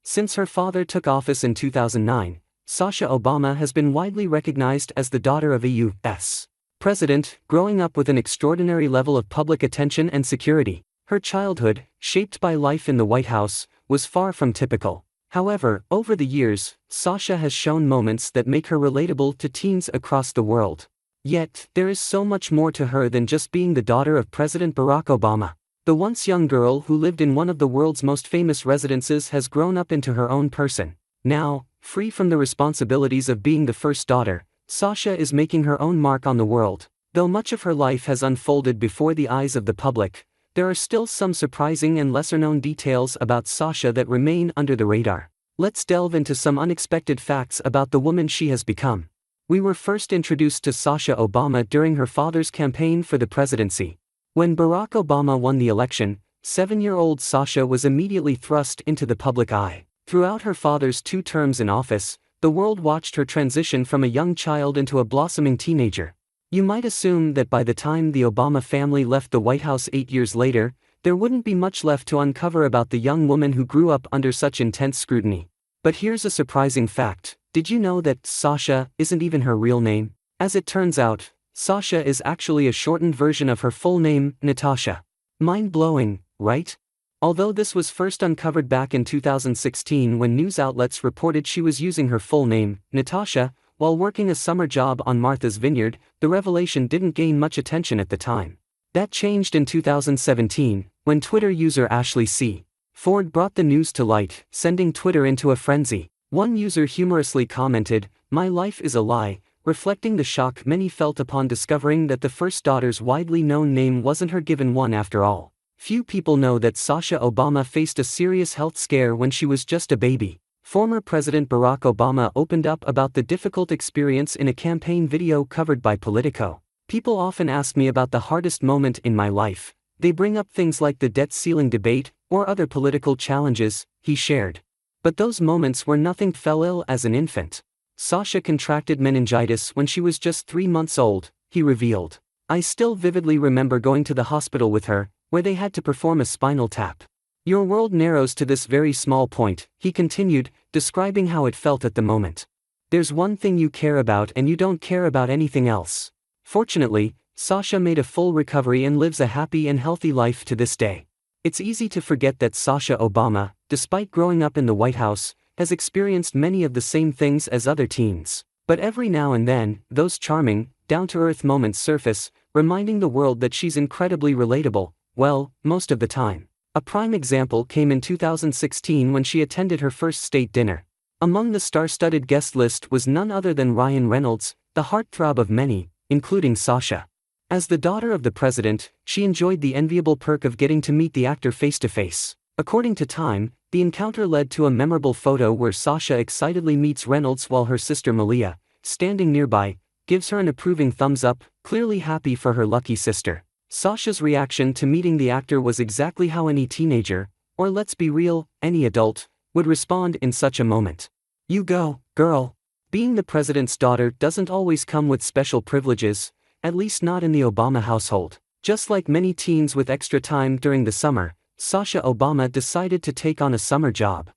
Since her father took office in 2009, Sasha Obama has been widely recognized as the daughter of a U.S. president, growing up with an extraordinary level of public attention and security. Her childhood, shaped by life in the White House, was far from typical. However, over the years, Sasha has shown moments that make her relatable to teens across the world. Yet, there is so much more to her than just being the daughter of President Barack Obama. The once young girl who lived in one of the world's most famous residences has grown up into her own person. Now, free from the responsibilities of being the first daughter, Sasha is making her own mark on the world. Though much of her life has unfolded before the eyes of the public, there are still some surprising and lesser-known details about Sasha that remain under the radar. Let's delve into some unexpected facts about the woman she has become. We were first introduced to Sasha Obama during her father's campaign for the presidency. When Barack Obama won the election, 7-year-old Sasha was immediately thrust into the public eye. Throughout her father's 2 terms in office, the world watched her transition from a young child into a blossoming teenager. You might assume that by the time the Obama family left the White House 8 years later, there wouldn't be much left to uncover about the young woman who grew up under such intense scrutiny. But here's a surprising fact. Did you know that Sasha isn't even her real name? As it turns out, Sasha is actually a shortened version of her full name, Natasha. Mind-blowing, right? Although this was first uncovered back in 2016 when news outlets reported she was using her full name, Natasha, while working a summer job on Martha's Vineyard, the revelation didn't gain much attention at the time. That changed in 2017, when Twitter user Ashley C. Ford brought the news to light, sending Twitter into a frenzy. One user humorously commented, "My life is a lie," reflecting the shock many felt upon discovering that the first daughter's widely known name wasn't her given one after all. Few people know that Sasha Obama faced a serious health scare when she was just a baby. Former President Barack Obama opened up about the difficult experience in a campaign video covered by Politico. "People often ask me about the hardest moment in my life. They bring up things like the debt ceiling debate, or other political challenges," he shared. But those moments were nothing. Fell ill as an infant. Sasha contracted meningitis when she was just 3 months old, he revealed. "I still vividly remember going to the hospital with her, where they had to perform a spinal tap. Your world narrows to this very small point," he continued, describing how it felt at the moment. "There's one thing you care about and you don't care about anything else." Fortunately, Sasha made a full recovery and lives a happy and healthy life to this day. It's easy to forget that Sasha Obama, despite growing up in the White House, has experienced many of the same things as other teens. But every now and then, those charming, down-to-earth moments surface, reminding the world that she's incredibly relatable, well, most of the time. A prime example came in 2016 when she attended her first state dinner. Among the star-studded guest list was none other than Ryan Reynolds, the heartthrob of many, including Sasha. As the daughter of the president, she enjoyed the enviable perk of getting to meet the actor face-to-face. According to Time, the encounter led to a memorable photo where Sasha excitedly meets Reynolds while her sister Malia, standing nearby, gives her an approving thumbs up, clearly happy for her lucky sister. Sasha's reaction to meeting the actor was exactly how any teenager, or let's be real, any adult, would respond in such a moment. "You go, girl." Being the president's daughter doesn't always come with special privileges, at least not in the Obama household. Just like many teens with extra time during the summer, Sasha Obama decided to take on a summer job.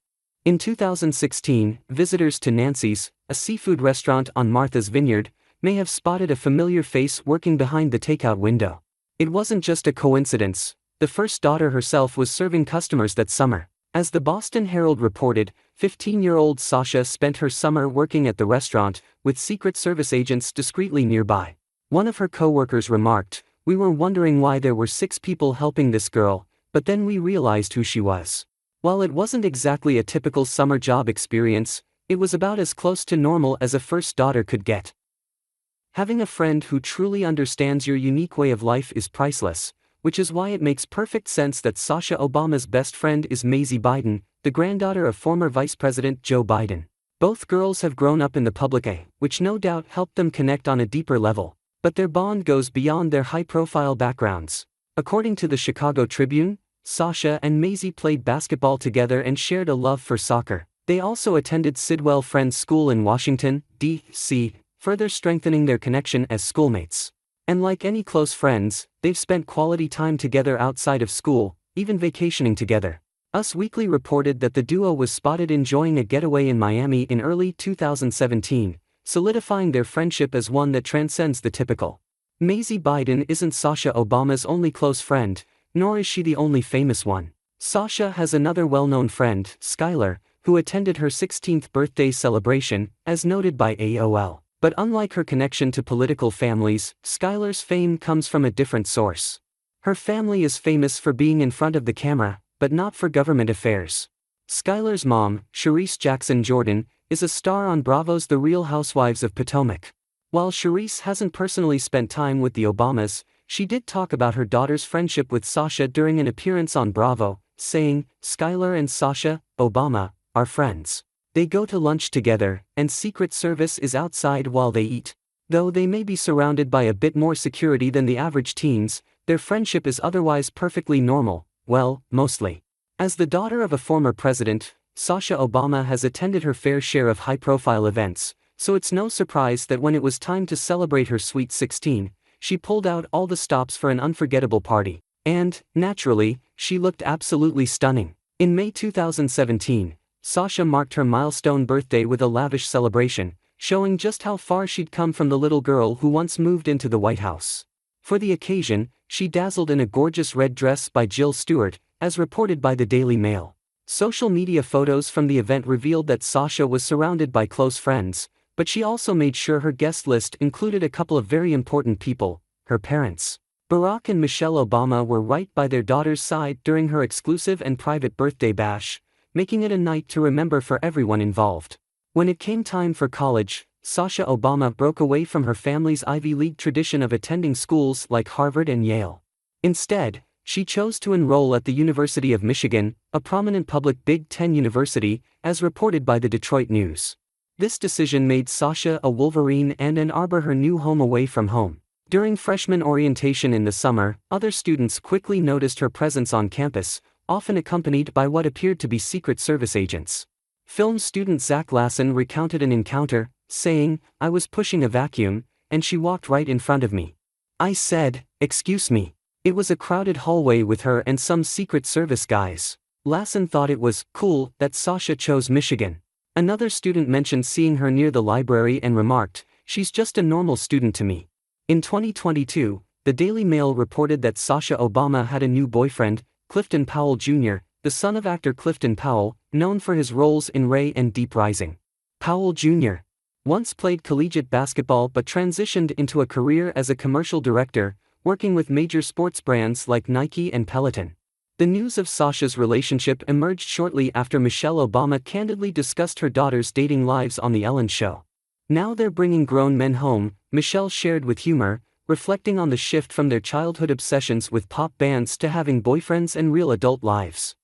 In 2016, visitors to Nancy's, a seafood restaurant on Martha's Vineyard, may have spotted a familiar face working behind the takeout window. It wasn't just a coincidence. The first daughter herself was serving customers that summer. As the Boston Herald reported, 15-year-old Sasha spent her summer working at the restaurant, with Secret Service agents discreetly nearby. One of her co-workers remarked, "We were wondering why there were 6 people helping this girl, but then we realized who she was." While it wasn't exactly a typical summer job experience, it was about as close to normal as a first daughter could get. Having a friend who truly understands your unique way of life is priceless, which is why it makes perfect sense that Sasha Obama's best friend is Maisie Biden, the granddaughter of former Vice President Joe Biden. Both girls have grown up in the public eye, which no doubt helped them connect on a deeper level, but their bond goes beyond their high-profile backgrounds. According to the Chicago Tribune, Sasha and Maisie played basketball together and shared a love for soccer. They also attended Sidwell Friends School in Washington, D.C., further strengthening their connection as schoolmates. And like any close friends, they've spent quality time together outside of school, even vacationing together. Us Weekly reported that the duo was spotted enjoying a getaway in Miami in early 2017, solidifying their friendship as one that transcends the typical. Maisie Biden isn't Sasha Obama's only close friend, nor is she the only famous one. Sasha has another well-known friend, Skylar, who attended her 16th birthday celebration, as noted by AOL. But unlike her connection to political families, Skylar's fame comes from a different source. Her family is famous for being in front of the camera, but not for government affairs. Skylar's mom, Charisse Jackson Jordan, is a star on Bravo's The Real Housewives of Potomac. While Charisse hasn't personally spent time with the Obamas, she did talk about her daughter's friendship with Sasha during an appearance on Bravo, saying, "Skylar and Sasha, Obama, are friends. They go to lunch together, and Secret Service is outside while they eat. Though they may be surrounded by a bit more security than the average teens, their friendship is otherwise perfectly normal, well, mostly." As the daughter of a former president, Sasha Obama has attended her fair share of high-profile events, so it's no surprise that when it was time to celebrate her sweet 16, she pulled out all the stops for an unforgettable party. And, naturally, she looked absolutely stunning. In May 2017, Sasha marked her milestone birthday with a lavish celebration, showing just how far she'd come from the little girl who once moved into the White House. For the occasion, she dazzled in a gorgeous red dress by Jill Stewart, as reported by the Daily Mail. Social media photos from the event revealed that Sasha was surrounded by close friends, but she also made sure her guest list included a couple of very important people, her parents. Barack and Michelle Obama were right by their daughter's side during her exclusive and private birthday bash, making it a night to remember for everyone involved. When it came time for college, Sasha Obama broke away from her family's Ivy League tradition of attending schools like Harvard and Yale. Instead, she chose to enroll at the University of Michigan, a prominent public Big Ten university, as reported by the Detroit News. This decision made Sasha a Wolverine and Ann Arbor her new home away from home. During freshman orientation in the summer, other students quickly noticed her presence on campus, often accompanied by what appeared to be Secret Service agents. Film student Zach Lasson recounted an encounter, saying, "I was pushing a vacuum, and she walked right in front of me. I said, 'Excuse me.' It was a crowded hallway with her and some Secret Service guys." Lasson thought it was cool that Sasha chose Michigan. Another student mentioned seeing her near the library and remarked, "She's just a normal student to me." In 2022, the Daily Mail reported that Sasha Obama had a new boyfriend, Clifton Powell Jr., the son of actor Clifton Powell, known for his roles in Ray and Deep Rising. Powell Jr. once played collegiate basketball but transitioned into a career as a commercial director, working with major sports brands like Nike and Peloton. The news of Sasha's relationship emerged shortly after Michelle Obama candidly discussed her daughter's dating lives on The Ellen Show. "Now they're bringing grown men home," Michelle shared with humor, reflecting on the shift from their childhood obsessions with pop bands to having boyfriends and real adult lives.